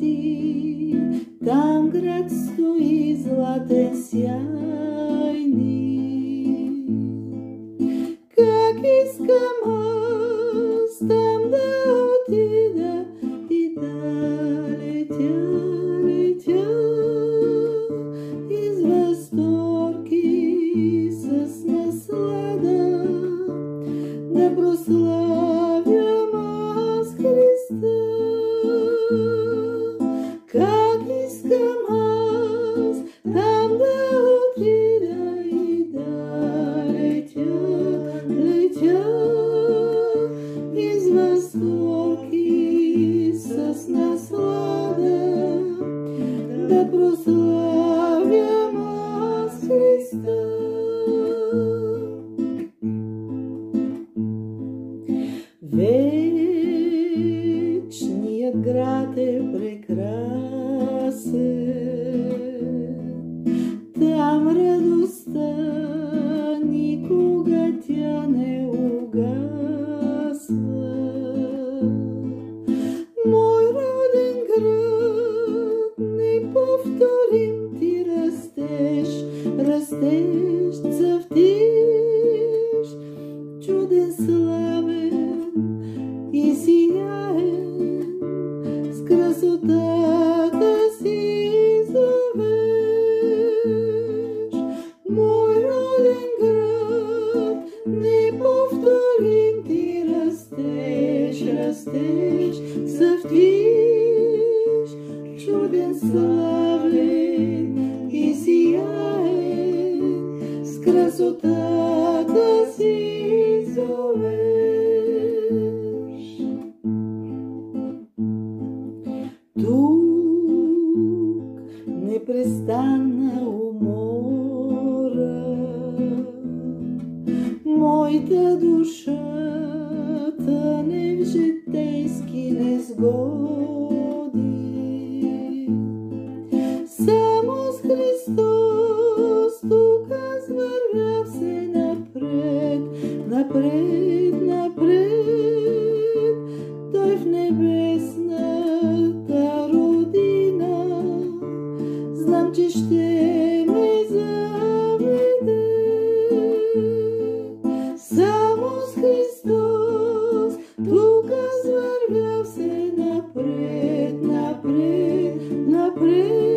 Ти, там град стои златен сяйни. Как искам аз там да отида и да летя, летя из възторг и с наслада да прославям аз Христа. Как искам аз там да отида и да летя, летя из възторг и с наслада да прославям аз Христа. Вечният град е прекрасен, там радостта никога тя не угасва. Мой роден град, неповторим ти растеш, растеш, цъфтиш, чуден, славен и сияен, с красотата си зовеш. Мой роден град, неповторим ти растеш, растеш, цъфтиш, чуден, славен и сияен, с красотата си зовеш. Тук непрестанна умора, моята душа тъне в житейски незгоди. Само с Христос тук аз вървя все напред, напред, напред. Той в небесната родина, знам, че ще ме заведе. Само с Христос тук аз вървя все напред, напред, напред.